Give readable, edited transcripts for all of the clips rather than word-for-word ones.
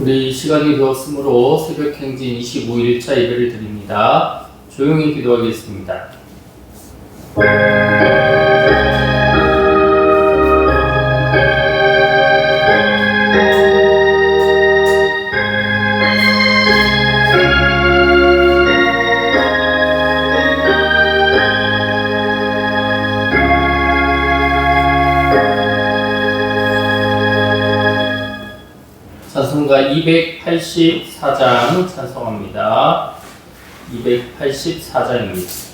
우리 시간이 되었으므로 새벽행진 25일차 예배를 드립니다. 조용히 기도하겠습니다. 찬송가 284장 찬송합니다. 284장입니다.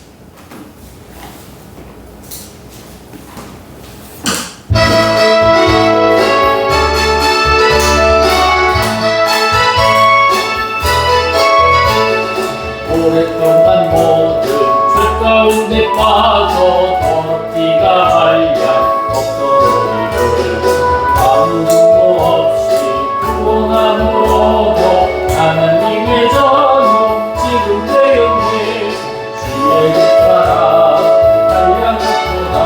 오랫동안 모든 죄 가운데 빠져 더럽기가 하랴 엎드러리를 아무도 없이 구원함으로도 하나님의 전우 지금 되었네. 주의 뜻하라 한량없도다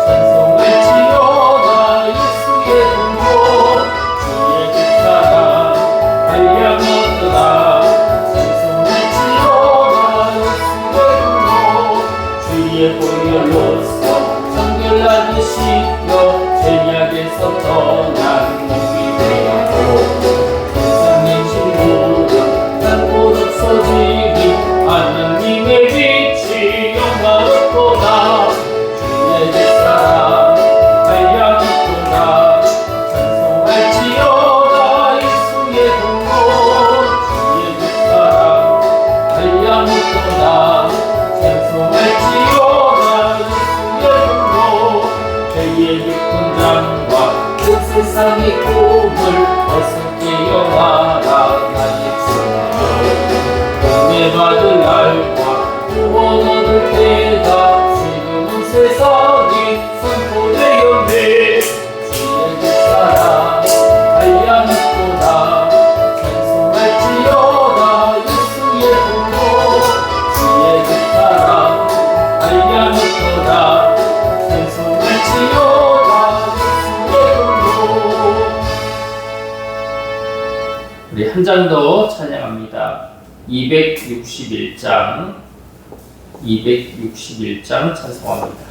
찬송할지어다 예수의 공로 주의 뜻하라 한량없도다 주의 보혈로서 정결하게 씻겨 죄악에서 떠난 몸이 되었고 세상의 신부는 단곳 없어지니 하나님의 빛이 영화롭도다. 주의 제사라 한량없도다 찬송할지어다 예수의 공로 주의 제사라 한량없도다 찬송할지어다 예수의 공로 그의 깊은 장과 그 세상의 꿈을 어서 깨어나라 나의 주여 은혜 받을 날과 구원 얻을 때가 지금은 세상이 선포되었네. 주의 뜻하라 한량없도다 찬송할지어다 예수의 공로 주의 뜻하라 한량없도다 찬송할지어다 예수의 공로. 우리 한 장 더 찬양합니다. 261장 찬송합니다.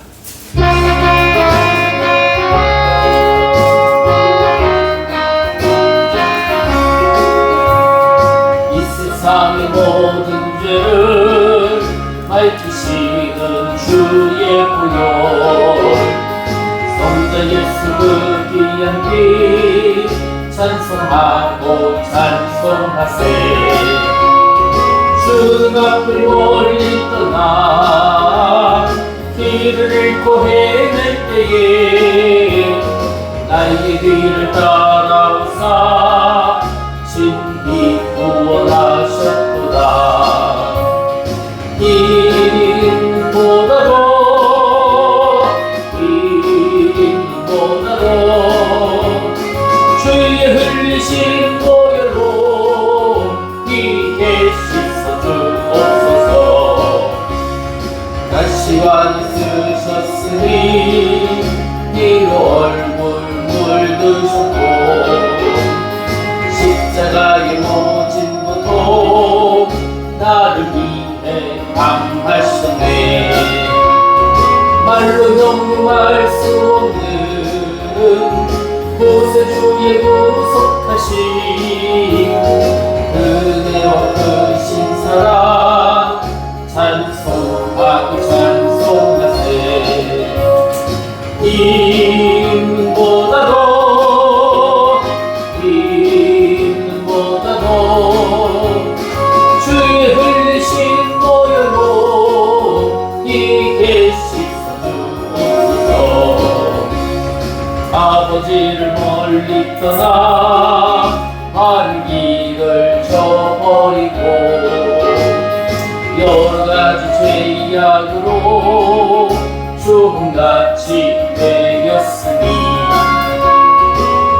이 세상의 모든 죄를 밝히시는 주의 보혈 성자 예수 그 귀한 피 찬송하고 찬송하세. 주는 앞을 멀리 떠나 길을 잃고 헤맬 때에 나의 길을 따라오사 신비 구원하셨도다. 이보다도 주의 흘리신 보혈로 이게 씻어주옵소서. 다시 많이 쓰셨으니 이로 얼굴 물드셨고 십자가의 모진부터 나를 위해 감하셨네. 말로 형용할 수 없는 곳에 주의 구속하신 은혜와 크신 사랑 찬송하고 찬송하세. 임보다도 주의 흘리신 보혈로 이게 씻어주옵소서. 아버지를 멀리 떠나 바른 길을 저버리고 여러가지 죄악으로 죽음같이 되었으니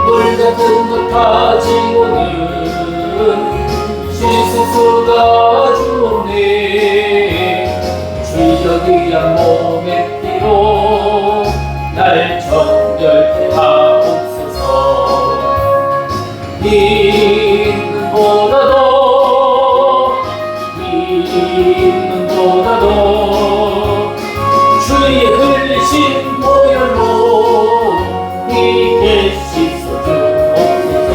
물같은 것 가지고는 씻을 수가 주옵네. 주여 귀한 몸의 피로 날 정결케 하옵소서. 이 보다도 주의 흘리신 보혈로 이게 씻어 주옵소서.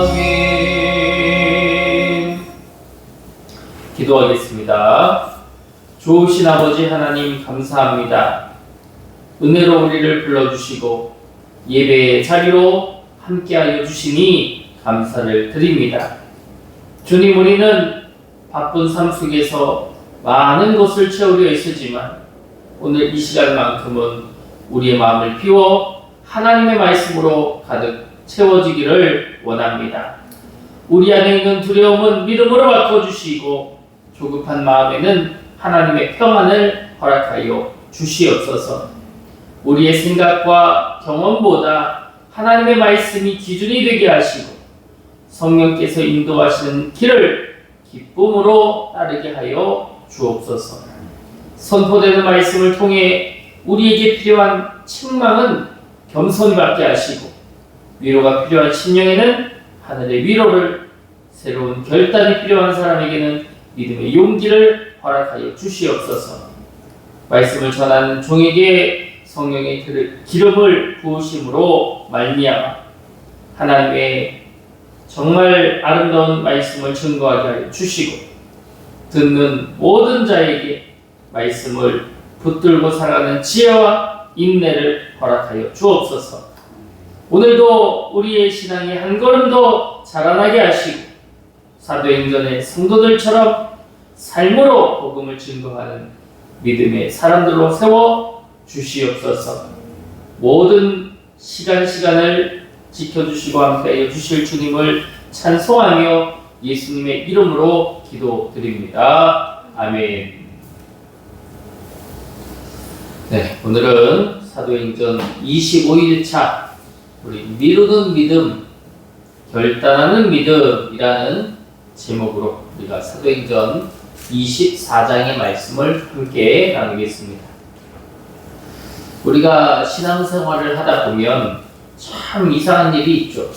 아멘. 기도하겠습니다. 좋으신 아버지 하나님 감사합니다. 은혜로 우리를 불러주시고 예배의 자리로 함께하여 주시니 감사를 드립니다. 주님, 우리는 바쁜 삶 속에서 많은 것을 채우려 애쓰지만 오늘 이 시간만큼은 우리의 마음을 비워 하나님의 말씀으로 가득 채워지기를 원합니다. 우리 안에 있는 두려움은 믿음으로 바꿔주시고 조급한 마음에는 하나님의 평안을 허락하여 주시옵소서. 우리의 생각과 경험보다 하나님의 말씀이 기준이 되게 하시고 성령께서 인도하시는 길을 기쁨으로 따르게 하여 주옵소서. 선포되는 말씀을 통해 우리에게 필요한 책망은 겸손히 받게 하시고 위로가 필요한 심령에는 하늘의 위로를, 새로운 결단이 필요한 사람에게는 믿음의 용기를 허락하여 주시옵소서. 말씀을 전하는 종에게 성령의 기름을 부으심으로 말미암아 하나님의 정말 아름다운 말씀을 증거하게 하여 주시고 듣는 모든 자에게 말씀을 붙들고 살아가는 지혜와 인내를 허락하여 주옵소서. 오늘도 우리의 신앙이 한 걸음 더 자라나게 하시고 사도행전의 성도들처럼 삶으로 복음을 증거하는 믿음의 사람들로 세워 주시옵소서. 모든 시간을 지켜주시고 함께하여 주실 주님을 찬송하며 예수님의 이름으로 기도드립니다. 아멘. 네, 오늘은 사도행전 25일차 우리 미루는 믿음, 결단하는 믿음이라는 제목으로 우리가 사도행전 24장의 말씀을 함께 나누겠습니다. 우리가 신앙생활을 하다 보면 참 이상한 일이 있죠.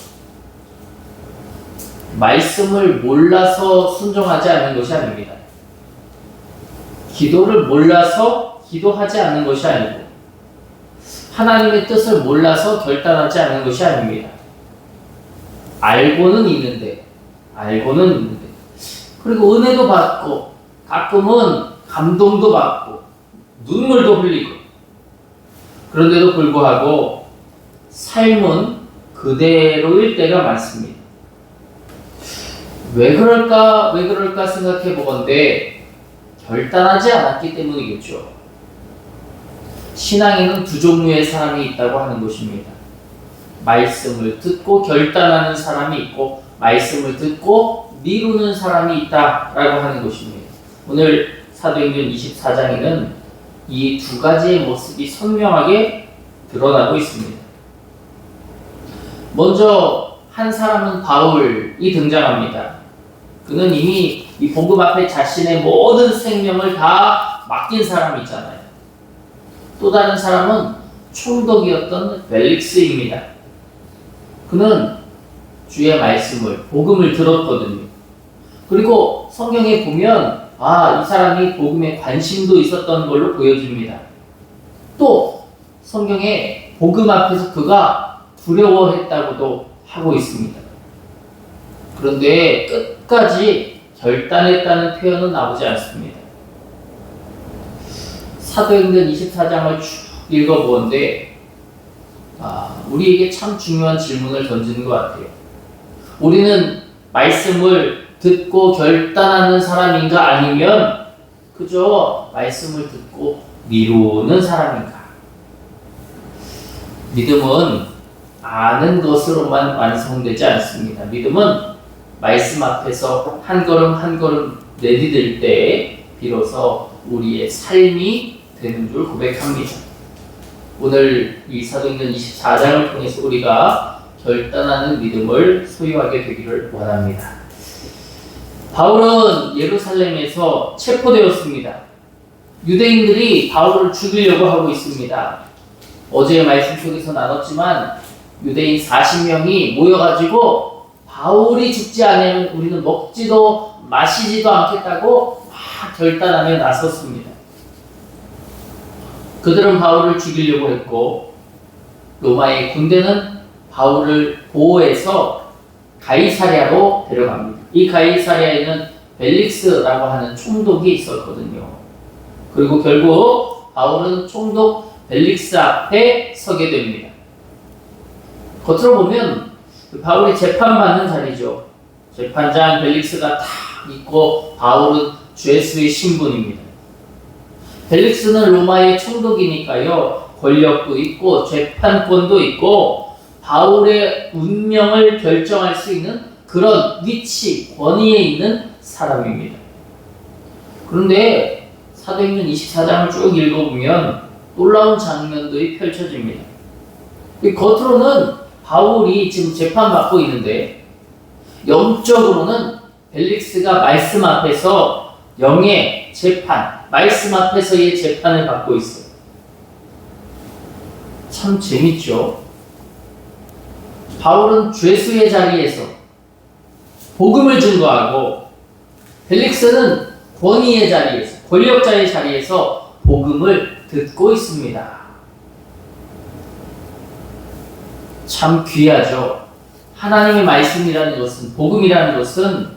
말씀을 몰라서 순종하지 않는 것이 아닙니다. 기도를 몰라서 기도하지 않는 것이 아니고 하나님의 뜻을 몰라서 결단하지 않는 것이 아닙니다. 알고는 있는데 그리고 은혜도 받고 가끔은 감동도 받고 눈물도 흘리고 그런데도 불구하고 삶은 그대로일 때가 많습니다. 왜 그럴까 생각해 보건대 결단하지 않았기 때문이겠죠. 신앙에는 두 종류의 사람이 있다고 하는 것입니다. 말씀을 듣고 결단하는 사람이 있고 말씀을 듣고 미루는 사람이 있다라고 하는 것입니다. 오늘 사도행전 24장에는 이 두 가지의 모습이 선명하게 드러나고 있습니다. 먼저 한 사람은 바울이 등장합니다. 그는 이미 이 복음 앞에 자신의 모든 생명을 다 맡긴 사람이잖아요. 또 다른 사람은 총독이었던 벨릭스입니다. 그는 주의 말씀을, 복음을 들었거든요. 그리고 성경에 보면 이 사람이 복음에 관심도 있었던 걸로 보여집니다. 또 성경에 복음 앞에서 그가 두려워했다고도 하고 있습니다. 그런데 끝까지 결단했다는 표현은 나오지 않습니다. 사도행전 24장을 쭉 읽어보는데 우리에게 참 중요한 질문을 던지는 것 같아요. 우리는 말씀을 듣고 결단하는 사람인가 아니면 그저 말씀을 듣고 미루는 사람인가? 믿음은 아는 것으로만 완성되지 않습니다. 믿음은 말씀 앞에서 한 걸음 한 걸음 내디딜 때 비로소 우리의 삶이 되는 줄 고백합니다. 오늘 이 사도행전 24장을 통해서 우리가 결단하는 믿음을 소유하게 되기를 원합니다. 바울은 예루살렘에서 체포되었습니다. 유대인들이 바울을 죽이려고 하고 있습니다. 어제의 말씀 속에서 나눴지만 유대인 40명이 모여가지고 바울이 죽지 않으면 우리는 먹지도 마시지도 않겠다고 막 결단하며 나섰습니다. 그들은 바울을 죽이려고 했고 로마의 군대는 바울을 보호해서 가이사랴로 데려갑니다. 이 가이사랴에는 벨릭스라고 하는 총독이 있었거든요. 그리고 결국 바울은 총독 벨릭스 앞에 서게 됩니다. 겉으로 보면 바울이 재판받는 자리죠. 재판장 벨릭스가 다 있고 바울은 죄수의 신분입니다. 벨릭스는 로마의 총독이니까요. 권력도 있고 재판권도 있고 바울의 운명을 결정할 수 있는 그런 위치, 권위에 있는 사람입니다. 그런데 사도행전 24장을 쭉 읽어보면 놀라운 장면들이 펼쳐집니다. 겉으로는 바울이 지금 재판받고 있는데 영적으로는 벨릭스가 말씀 앞에서 영의 재판, 말씀 앞에서의 재판을 받고 있어요. 참 재밌죠? 바울은 죄수의 자리에서 복음을 증거하고 벨릭스는 권위의 자리에서, 권력자의 자리에서 복음을 듣고 있습니다. 참 귀하죠. 하나님의 말씀이라는 것은, 복음이라는 것은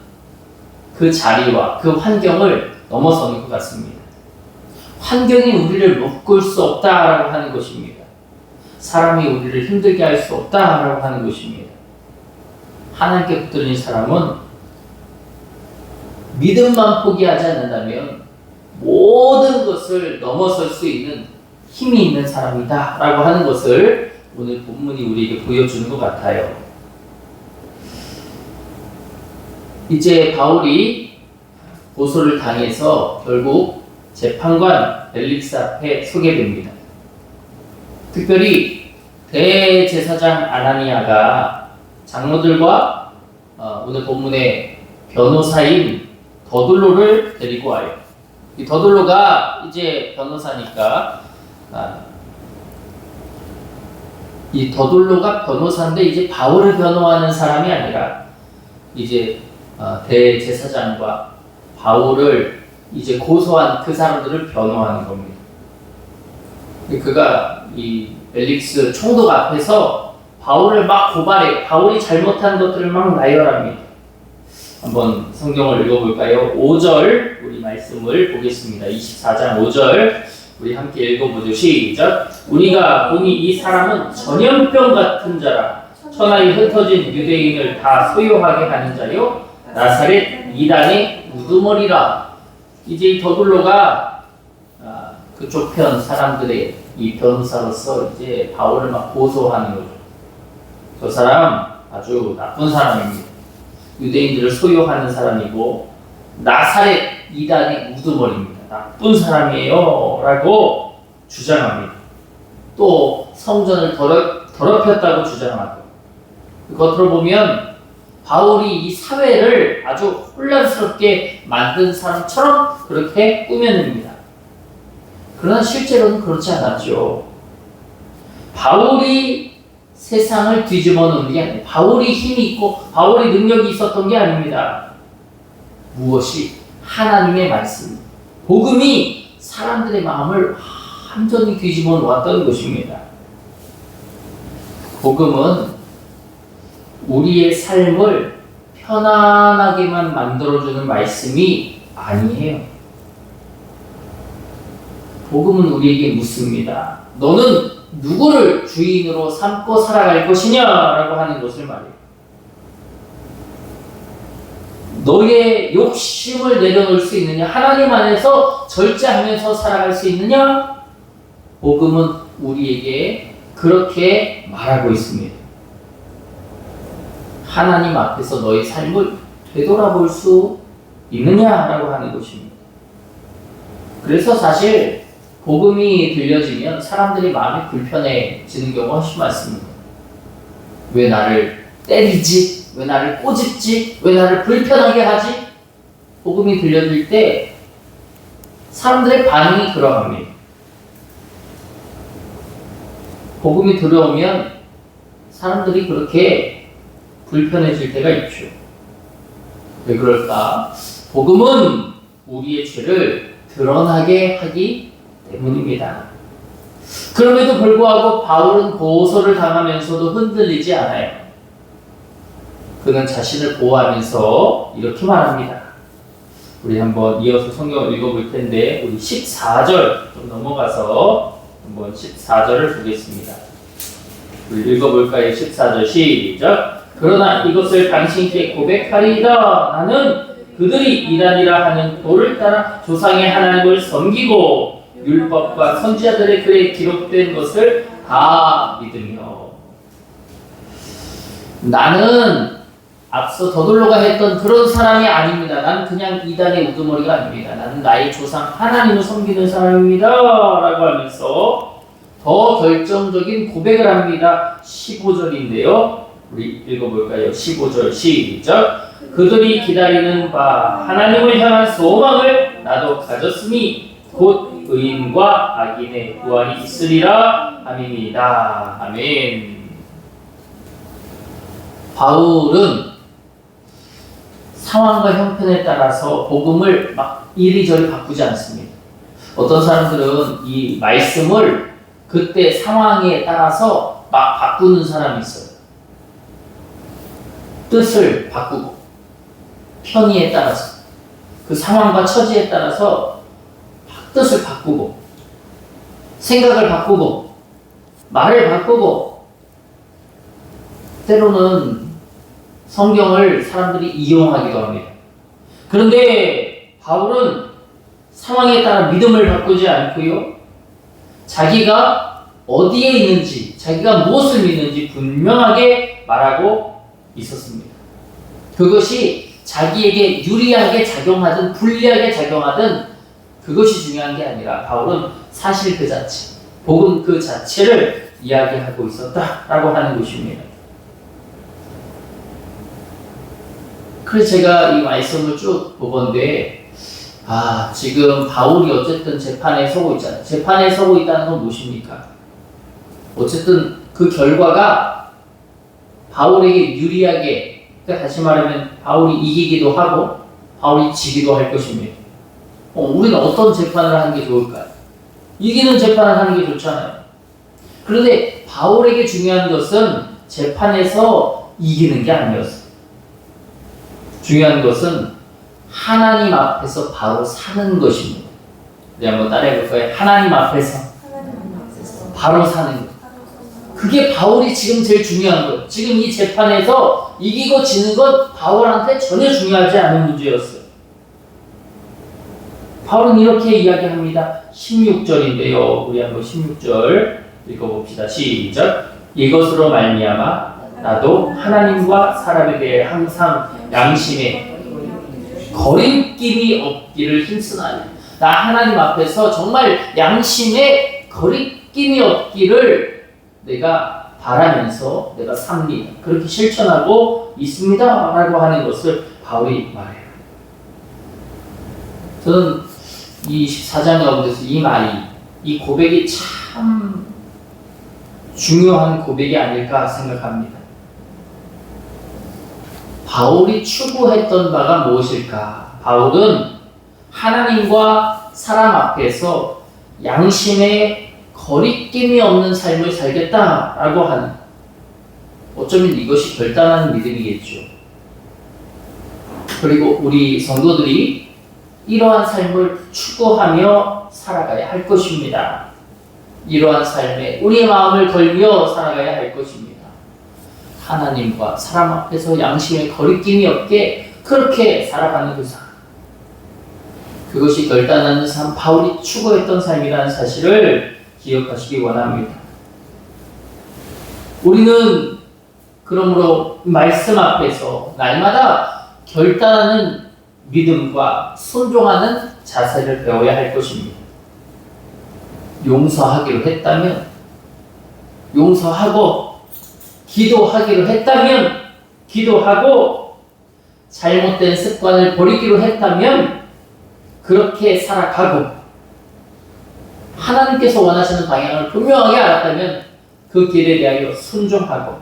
그 자리와 그 환경을 넘어서는 것 같습니다. 환경이 우리를 묶을 수 없다라고 하는 것입니다. 사람이 우리를 힘들게 할 수 없다라고 하는 것입니다. 하나님께 붙들린 사람은 믿음만 포기하지 않는다면 모든 것을 넘어설 수 있는 힘이 있는 사람이다 라고 하는 것을 오늘 본문이 우리에게 보여주는 것 같아요. 이제 바울이 고소를 당해서 결국 재판관 벨릭스 앞에 서게 됩니다. 특별히 대제사장 아나니아가 장로들과 오늘 본문의 변호사인 더둘로를 데리고 와요. 이 더둘로가 이제 변호사니까 이 더둘로가 변호사인데 이제 바울을 변호하는 사람이 아니라 이제 대제사장과 바울을 이제 고소한 그 사람들을 변호하는 겁니다. 그가 이 벨릭스 총독 앞에서 바울을 막 고발해요. 바울이 잘못한 것들을 막 나열합니다. 한번 성경을 읽어볼까요? 5절 우리 말씀을 보겠습니다. 24장 5절 우리 함께 읽어보죠. 시작. 우리가 보니 이 사람은 전염병 같은 자라 천하에 흩어진 유대인을 다 소유하게 하는 자요 나사렛 이단의 우두머리라. 이제 이 더둘로가 그쪽 편 사람들의 이 변호사로서 이제 바울을 막 고소하는 거죠. 저 사람 아주 나쁜 사람입니다. 유대인들을 소유하는 사람이고 나사렛 이단의 우두머리입니다. 나쁜 사람이에요 라고 주장합니다. 또 성전을 더럽혔다고 주장하고 겉으로 보면 바울이 이 사회를 아주 혼란스럽게 만든 사람처럼 그렇게 꾸며냅니다. 그러나 실제로는 그렇지 않았죠. 바울이 세상을 뒤집어 놓은 게 아니에요. 바울이 힘이 있고 바울이 능력이 있었던 게 아닙니다. 무엇이? 하나님의 말씀, 복음이 사람들의 마음을 완전히 뒤집어 놓았던 것입니다. 복음은 우리의 삶을 편안하게만 만들어주는 말씀이 아니에요. 복음은 우리에게 묻습니다. 너는 누구를 주인으로 삼고 살아갈 것이냐? 라고 하는 것을 말해요. 너의 욕심을 내려놓을 수 있느냐? 하나님 안에서 절제하면서 살아갈 수 있느냐? 복음은 우리에게 그렇게 말하고 있습니다. 하나님 앞에서 너의 삶을 되돌아볼 수 있느냐라고 하는 것입니다. 그래서 사실 복음이 들려지면 사람들이 마음이 불편해지는 경우가 훨씬 많습니다. 왜 나를 때리지? 왜 나를 꼬집지? 왜 나를 불편하게 하지? 복음이 들려질 때 사람들의 반응이 들어갑니다. 복음이 들어오면 사람들이 그렇게 불편해질 때가 있죠. 왜 그럴까? 복음은 우리의 죄를 드러나게 하기 때문입니다. 그럼에도 불구하고 바울은 고소를 당하면서도 흔들리지 않아요. 그는 자신을 보호하면서 이렇게 말합니다. 우리 한번 이어서 성경을 읽어볼 텐데 우리 14절 좀 넘어가서 한번 14절을 보겠습니다. 우리 읽어볼까요? 14절 시작. 그러나 이것을 당신께 고백하리이다. 나는 그들이 이단이라 하는 도를 따라 조상의 하나님을 섬기고 율법과 선지자들의 글에 기록된 것을 다 믿으며. 나는 앞서 더둘로가 했던 그런 사람이 아닙니다. 나는 그냥 이단의 우두머리가 아닙니다. 나는 나의 조상 하나님을 섬기는 사람입니다. 라고 하면서 더 결정적인 고백을 합니다. 15절인데요. 우리 읽어볼까요? 15절 시작. 그들이 기다리는 바 하나님을 향한 소망을 나도 가졌으니 곧 의인과 악인의 구원이 있으리라. 아멘이다. 아멘. 바울은 상황과 형편에 따라서 복음을 막 이리저리 바꾸지 않습니다. 어떤 사람들은 이 말씀을 그때 상황에 따라서 막 바꾸는 사람이 있어요. 뜻을 바꾸고 편의에 따라서 그 상황과 처지에 따라서 뜻을 바꾸고 생각을 바꾸고 말을 바꾸고 때로는 성경을 사람들이 이용하기도 합니다. 그런데 바울은 상황에 따라 믿음을 바꾸지 않고요. 자기가 어디에 있는지, 자기가 무엇을 믿는지 분명하게 말하고 있었습니다. 그것이 자기에게 유리하게 작용하든 불리하게 작용하든 그것이 중요한 게 아니라 바울은 사실 그 자체, 복음 그 자체를 이야기하고 있었다라고 하는 것입니다. 그래서 제가 이 말씀을 쭉 보건데 지금 바울이 어쨌든 재판에 서고 있잖아요. 재판에 서고 있다는 건 무엇입니까? 어쨌든 그 결과가 바울에게 유리하게, 그러니까 다시 말하면 바울이 이기기도 하고 바울이 지기도 할 것입니다. 우리는 어떤 재판을 하는 게 좋을까요? 이기는 재판을 하는 게 좋잖아요. 그런데 바울에게 중요한 것은 재판에서 이기는 게 아니었어요. 중요한 것은 하나님 앞에서 바로 사는 것입니다. 우리 한번 따라해볼까요? 하나님 앞에서 바로 사는 것. 그게 바울이 지금 제일 중요한 거예요. 지금 이 재판에서 이기고 지는 건 바울한테 전혀 중요하지 않은 문제였어요. 바울은 이렇게 이야기합니다. 16절인데요. 우리 한번 16절 읽어봅시다. 시작. 이것으로 말미암아 나도 하나님과 사람에 대해 항상 양심에 거리낌이 없기를 힘쓰나니. 나 하나님 앞에서 정말 양심에 거리낌이 없기를 내가 바라면서 내가 삽니다. 그렇게 실천하고 있습니다. 라고 하는 것을 바울이 말해요. 저는 이 14장 가운데서 이 말이, 이 고백이 참 중요한 고백이 아닐까 생각합니다. 바울이 추구했던 바가 무엇일까? 바울은 하나님과 사람 앞에서 양심에 거리낌이 없는 삶을 살겠다라고 하는, 어쩌면 이것이 결단하는 믿음이겠죠. 그리고 우리 성도들이 이러한 삶을 추구하며 살아가야 할 것입니다. 이러한 삶에 우리의 마음을 걸며 살아가야 할 것입니다. 하나님과 사람 앞에서 양심에 거리낌이 없게 그렇게 살아가는 그 삶. 그것이 결단하는 삶, 바울이 추구했던 삶이라는 사실을 기억하시기 원합니다. 우리는 그러므로 말씀 앞에서 날마다 결단하는 믿음과 순종하는 자세를 배워야 할 것입니다. 용서하기로 했다면 용서하고, 기도하기로 했다면 기도하고, 잘못된 습관을 버리기로 했다면 그렇게 살아가고, 하나님께서 원하시는 방향을 분명하게 알았다면 그 길에 대하여 순종하고,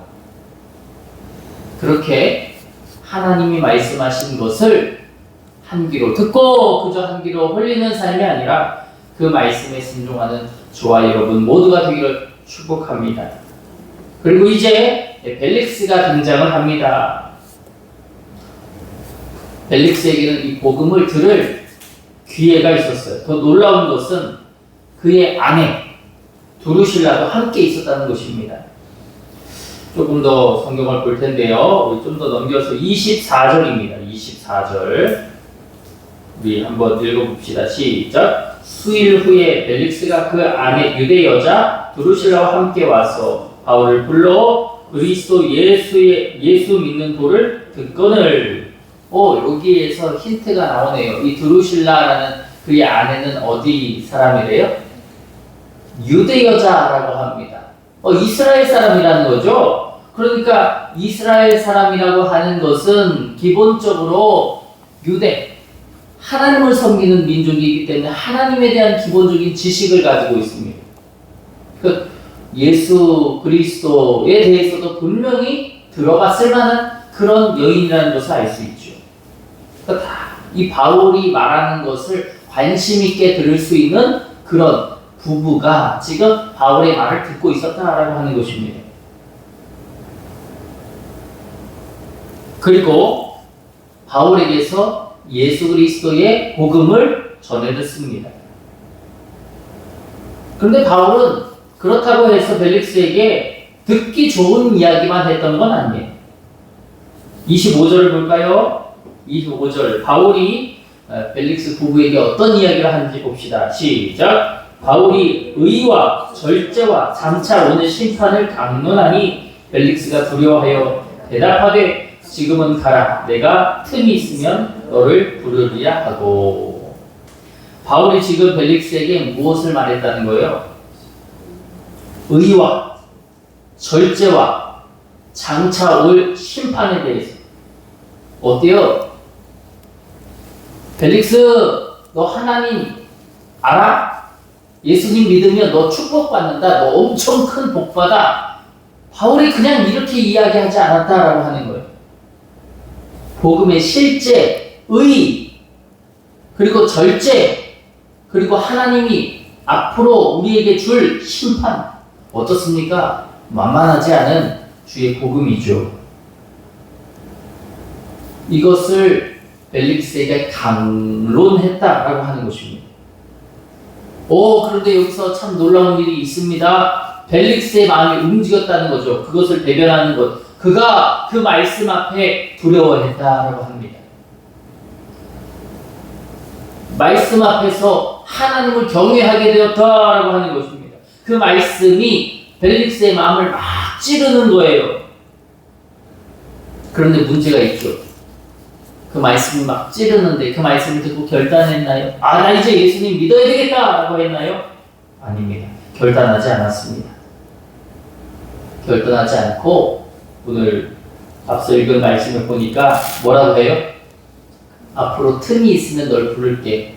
그렇게 하나님이 말씀하신 것을 한 귀로 듣고 그저 한 귀로 흘리는 삶이 아니라 그 말씀에 순종하는 저와 여러분 모두가 되기를 축복합니다. 그리고 이제 벨릭스가 등장을 합니다. 벨릭스에게는 이 복음을 들을 기회가 있었어요. 더 놀라운 것은 그의 아내 두루실라도 함께 있었다는 것입니다. 조금 더 성경을 볼 텐데요. 우리 좀 더 넘겨서 24절입니다. 24절 우리 한번 읽어봅시다. 시작. 수일 후에 벨릭스가 그 아내 유대 여자 두루실라와 함께 와서 바울을 불러 그리스도 예수 믿는 도를 듣거늘. 여기에서 힌트가 나오네요. 이 두루실라라는 그의 아내는 어디 사람이래요? 유대 여자라고 합니다. 이스라엘 사람이라는 거죠. 그러니까 이스라엘 사람이라고 하는 것은 기본적으로 유대, 하나님을 섬기는 민족이기 때문에 하나님에 대한 기본적인 지식을 가지고 있습니다. 그 예수 그리스도에 대해서도 분명히 들어봤을 만한 그런 여인이라는 것을 알 수 있죠. 그러니까 다 이 바울이 말하는 것을 관심 있게 들을 수 있는 그런 부부가 지금 바울의 말을 듣고 있었다라고 하는 것입니다. 그리고 바울에게서 예수 그리스도의 복음을 전해 듣습니다. 그런데 바울은 그렇다고 해서 벨릭스에게 듣기 좋은 이야기만 했던 건 아니에요. 25절을 볼까요? 25절 바울이 벨릭스 부부에게 어떤 이야기를 하는지 봅시다. 시작. 바울이 의와 절제와 장차 오는 심판을 강론하니 벨릭스가 두려워하여 대답하되 지금은 가라. 내가 틈이 있으면 너를 부르리라 하고. 바울이 지금 벨릭스에게 무엇을 말했다는 거예요? 의와 절제와 장차 올 심판에 대해서. 어때요? 벨릭스, 너 하나님 알아? 예수님 믿으면 너 축복받는다. 너 엄청 큰 복받아. 바울이 그냥 이렇게 이야기하지 않았다라고 하는 거예요. 복음의 실제, 의, 그리고 절제, 그리고 하나님이 앞으로 우리에게 줄 심판. 어떻습니까? 만만하지 않은 주의 복음이죠. 이것을 벨릭스에게 강론했다라고 하는 것입니다. 그런데 여기서 참 놀라운 일이 있습니다. 벨릭스의 마음이 움직였다는 거죠. 그것을 대변하는 것. 그가 그 말씀 앞에 두려워했다라고 합니다. 말씀 앞에서 하나님을 경외하게 되었다라고 하는 것입니다. 그 말씀이 벨릭스의 마음을 막 찌르는 거예요. 그런데 문제가 있죠. 그 말씀을 막 찌르는데 그 말씀을 듣고 결단했나요? 나 이제 예수님 믿어야 되겠다 라고 했나요? 아닙니다. 결단하지 않았습니다. 결단하지 않고 오늘 앞서 읽은 말씀을 보니까 뭐라고 해요? 앞으로 틈이 있으면 널 부를게.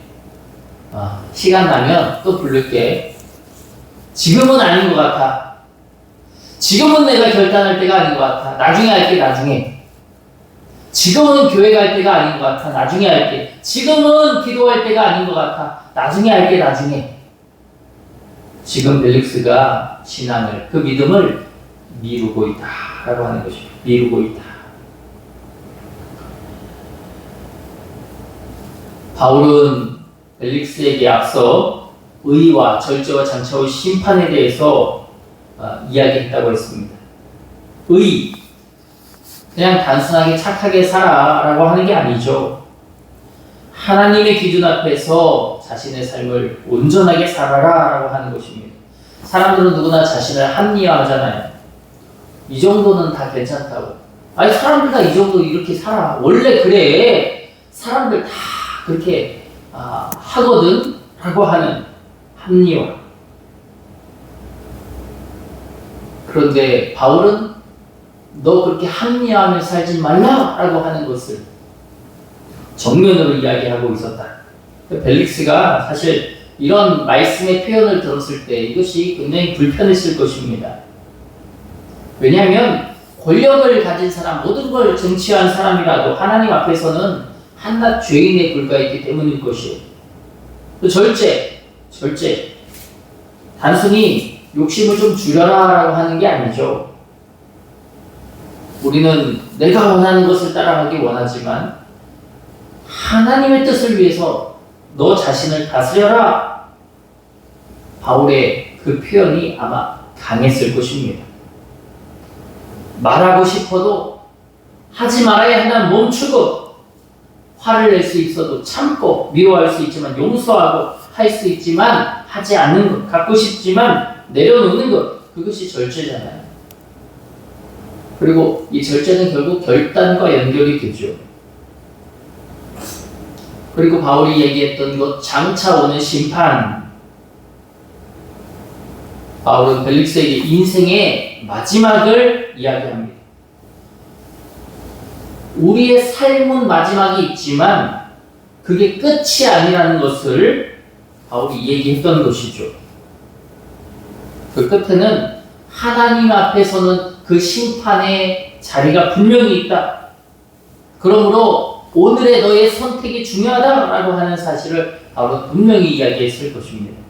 시간 나면 또 부를게. 지금은 아닌 것 같아. 지금은 내가 결단할 때가 아닌 것 같아. 나중에 할게, 나중에. 지금은 교회 갈 때가 아닌 것 같아. 나중에 할게. 지금은 기도할 때가 아닌 것 같아. 나중에 할게, 나중에. 지금 벨릭스가 신앙을, 그 믿음을 미루고 있다라고 하는 것입니다. 미루고 있다. 바울은 벨릭스에게 앞서 의와 절제와 장차의 심판에 대해서 이야기했다고 했습니다. 의, 그냥 단순하게 착하게 살아라고 하는 게 아니죠. 하나님의 기준 앞에서 자신의 삶을 온전하게 살아라라고 하는 것입니다. 사람들은 누구나 자신을 합리화하잖아요. 이 정도는 다 괜찮다고. 사람들 다 이 정도 이렇게 살아. 원래 그래. 사람들 다 그렇게 하거든 라고 하는 합리화. 그런데 바울은 너 그렇게 합리화하며 살지 말라라고 하는 것을 정면으로 이야기하고 있었다. 벨릭스가 사실 이런 말씀의 표현을 들었을 때 이것이 굉장히 불편했을 것입니다. 왜냐하면 권력을 가진 사람, 모든 걸 쟁취한 사람이라도 하나님 앞에서는 한낱 죄인에 불과했기 때문일 것이에요. 또 절제. 단순히 욕심을 좀 줄여라라고 하는 게 아니죠. 우리는 내가 원하는 것을 따라가기 원하지만 하나님의 뜻을 위해서 너 자신을 다스려라. 바울의 그 표현이 아마 강했을 것입니다. 말하고 싶어도 하지 말아야 한다면 멈추고, 화를 낼 수 있어도 참고, 미워할 수 있지만 용서하고, 할 수 있지만 하지 않는 것, 갖고 싶지만 내려놓는 것, 그것이 절제잖아요. 그리고 이 절제는 결국 결단과 연결이 되죠. 그리고 바울이 얘기했던 것, 장차 오는 심판. 바울은 벨릭스에게 인생의 마지막을 이야기합니다. 우리의 삶은 마지막이 있지만 그게 끝이 아니라는 것을 바울이 얘기했던 것이죠. 그 끝에는 하나님 앞에서는 그 심판의 자리가 분명히 있다. 그러므로 오늘의 너의 선택이 중요하다라고 하는 사실을 바울은 분명히 이야기했을 것입니다.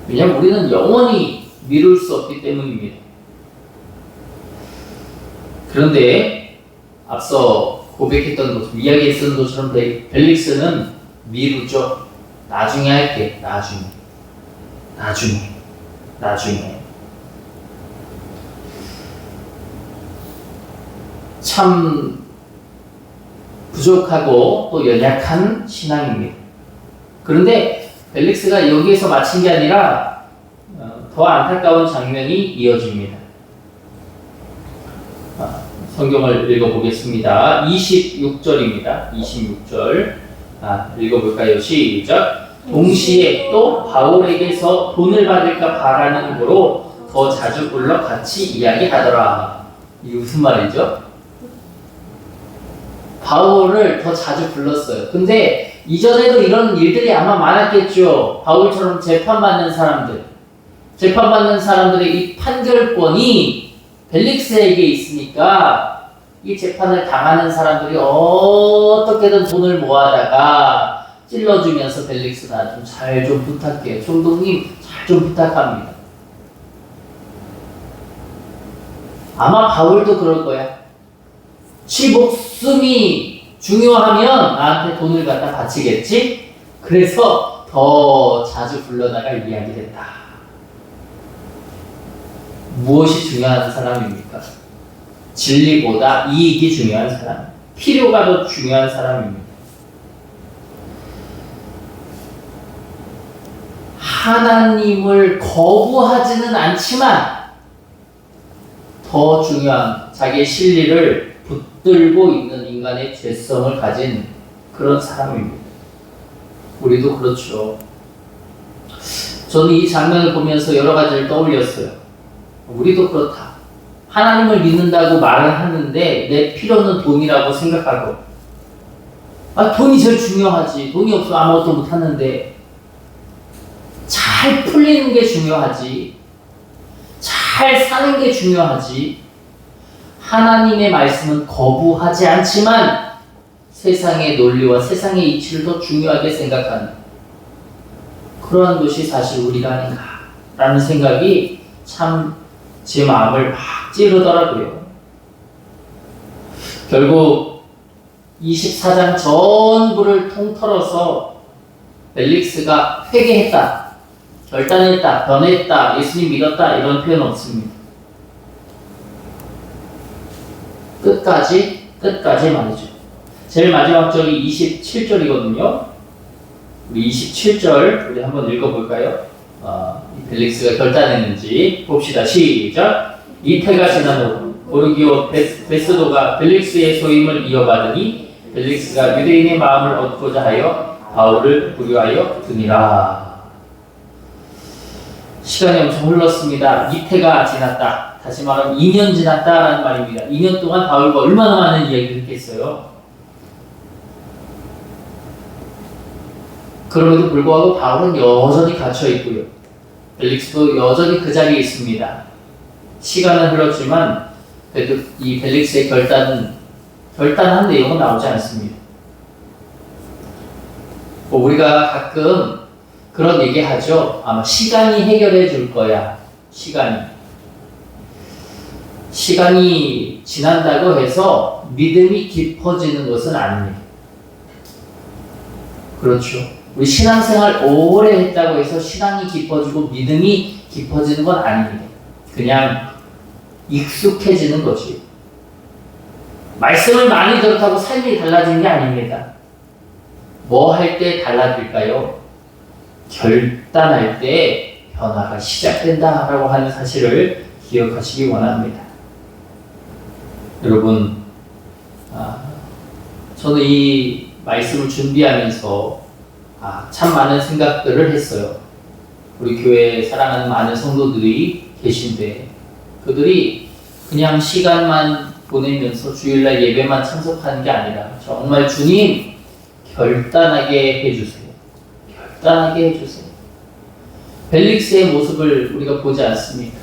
왜냐하면 우리는 영원히 미룰 수 없기 때문입니다. 그런데 앞서 고백했던 것처럼, 이야기했던 것처럼 벨릭스는 미루죠. 나중에 할게. 나중에. 참 부족하고 또 연약한 신앙입니다. 그런데 벨릭스가 여기에서 마친 게 아니라 더 안타까운 장면이 이어집니다. 성경을 읽어보겠습니다. 26절입니다. 26절 읽어볼까요? 시작. 동시에 또 바울에게서 돈을 받을까 바라는 거로 더 자주 불러 같이 이야기하더라. 이게 무슨 말이죠? 바울을 더 자주 불렀어요. 근데 이전에도 이런 일들이 아마 많았겠죠. 바울처럼 재판받는 사람들의 이 판결권이 벨릭스에게 있으니까 이 재판을 당하는 사람들이 어떻게든 돈을 모아다가 찔러주면서 벨릭스 나 좀 잘 좀 부탁해. 총독님 잘 좀 부탁합니다. 아마 바울도 그럴 거야. 지 목숨이 중요하면 나한테 돈을 갖다 바치겠지? 그래서 더 자주 불러다가 이야기했다. 무엇이 중요한 사람입니까? 진리보다 이익이 중요한 사람, 필요가 더 중요한 사람입니다. 하나님을 거부하지는 않지만 더 중요한 자기의 진리를 붙들고 있는 인간의 죄성을 가진 그런 사람입니다. 우리도 그렇죠. 저는 이 장면을 보면서 여러 가지를 떠올렸어요. 우리도 그렇다. 하나님을 믿는다고 말을 하는데 내 필요는 돈이라고 생각하고, 돈이 제일 중요하지. 돈이 없으면 아무것도 못하는데 잘 풀리는 게 중요하지. 잘 사는 게 중요하지. 하나님의 말씀은 거부하지 않지만 세상의 논리와 세상의 이치를 더 중요하게 생각하는 그러한 것이 사실 우리가 아닌가라는 생각이 참 제 마음을 막 찌르더라고요. 결국 24장 전부를 통틀어서 벨릭스가 회개했다, 결단했다, 변했다, 예수님 믿었다 이런 표현 없습니다. 끝까지 말이죠. 제일 마지막 절이 27절이거든요. 우리 27절 우리 한번 읽어볼까요? 벨릭스가 결단했는지 봅시다. 시작. 이태가 지난 후 고르기오 베스도가 벨릭스의 소임을 이어받으니 벨릭스가 유대인의 마음을 얻고자 하여 바울을 부류하여 두니라. 시간이 엄청 흘렀습니다. 이태가 지났다. 다시 말하면 2년 지났다라는 말입니다. 2년 동안 바울과 얼마나 많은 이야기를 했겠어요. 그럼에도 불구하고 바울은 여전히 갇혀 있고요. 벨릭스도 여전히 그 자리에 있습니다. 시간은 흘렀지만 이 벨릭스의 결단한 내용은 나오지 않습니다. 우리가 가끔 그런 얘기 하죠. 아마 시간이 해결해 줄 거야. 시간이 지난다고 해서 믿음이 깊어지는 것은 아닙니다. 그렇죠. 우리 신앙생활 오래 했다고 해서 신앙이 깊어지고 믿음이 깊어지는 건 아닙니다. 그냥 익숙해지는 거지. 말씀을 많이 들었다고 삶이 달라지는 게 아닙니다. 뭐 할 때 달라질까요? 결단할 때 변화가 시작된다라고 하는 사실을 기억하시기 원합니다. 여러분, 저는 이 말씀을 준비하면서 참 많은 생각들을 했어요. 우리 교회에 사랑하는 많은 성도들이 계신데 그들이 그냥 시간만 보내면서 주일날 예배만 참석하는 게 아니라 정말 주님 결단하게 해주세요. 결단하게 해주세요. 벨릭스의 모습을 우리가 보지 않습니까?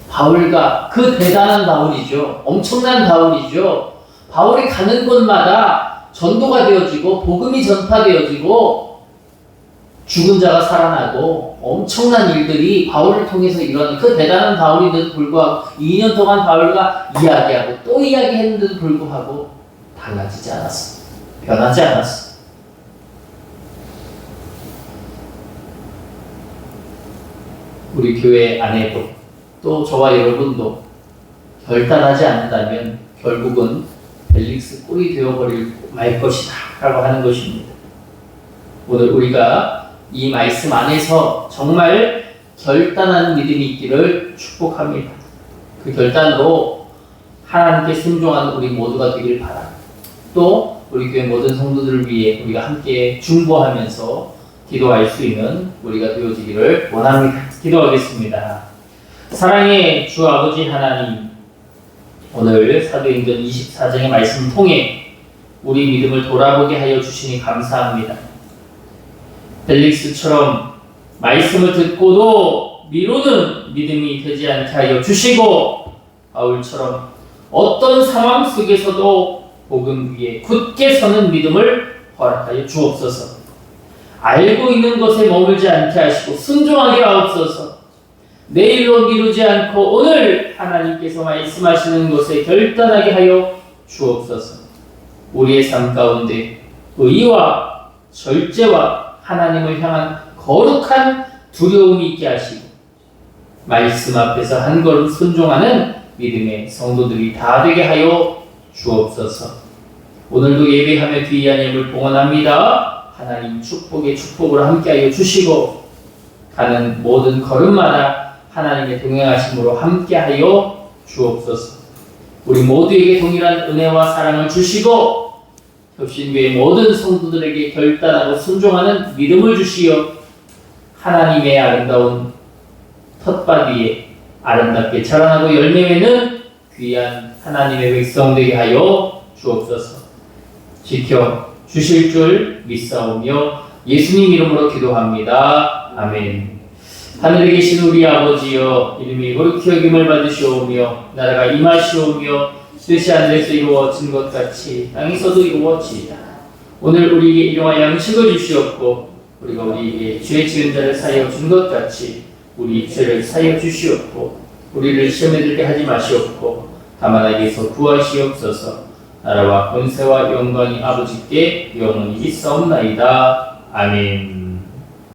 바울과 그 대단한 바울이죠. 엄청난 바울이죠. 바울이 가는 곳마다 전도가 되어지고 복음이 전파되어지고 죽은 자가 살아나고 엄청난 일들이 바울을 통해서 일어나는 그 대단한 바울인데도 불구하고 2년 동안 바울과 이야기하고 또 이야기했는데도 불구하고 달라지지 않았어. 변하지 않았어. 우리 교회 안에도 또 저와 여러분도 결단하지 않는다면 결국은 벨릭스 꼴이 되어버릴 말 것이다 라고 하는 것입니다. 오늘 우리가 이 말씀 안에서 정말 결단한 믿음이 있기를 축복합니다. 그 결단으로 하나님께 순종하는 우리 모두가 되길 바랍니다. 또 우리 교회 모든 성도들을 위해 우리가 함께 중보하면서 기도할 수 있는 우리가 되어지기를 원합니다. 기도하겠습니다. 사랑의 주 아버지 하나님, 오늘 사도행전 24장의 말씀을 통해 우리 믿음을 돌아보게 하여 주시니 감사합니다. 벨릭스처럼 말씀을 듣고도 미루는 믿음이 되지 않게 하여 주시고 바울처럼 어떤 상황 속에서도 복음 위에 굳게 서는 믿음을 허락하여 주옵소서. 알고 있는 것에 머물지 않게 하시고 순종하게 하옵소서. 내일로 미루지 않고 오늘 하나님께서 말씀하시는 것에 결단하게 하여 주옵소서. 우리의 삶 가운데 의와 절제와 하나님을 향한 거룩한 두려움이 있게 하시고 말씀 앞에서 한 걸음 순종하는 믿음의 성도들이 다 되게 하여 주옵소서. 오늘도 예배하며 귀한 예물 봉헌합니다. 하나님 축복의 축복으로 함께하여 주시고 가는 모든 걸음마다 하나님의 동행하심으로 함께하여 주옵소서. 우리 모두에게 동일한 은혜와 사랑을 주시고 협신교회 모든 성도들에게 결단하고 순종하는 믿음을 주시어 하나님의 아름다운 텃밭 위에 아름답게 자라나고 열매 맺는 귀한 하나님의 백성 되게 하여 주옵소서. 지켜 주실 줄 믿사오며 예수님 이름으로 기도합니다. 아멘. 하늘에 계신 우리 아버지여, 이름이 거룩히 여김을 받으시오며 나라가 임하시오며 뜻이 하늘에서 이루어진 것 같이 땅에서도 이루어지이다. 오늘 우리에게 일용할 양식을 주시옵고 우리가 우리에게 죄 지은 자를 사하여 준 것 같이 우리 죄를 사하여 주시옵고 우리를 시험에 들게 하지 마시옵고 다만 악에서 구하시옵소서. 나라와 권세와 영광이 아버지께 영원히 있사옵나이다. 아멘.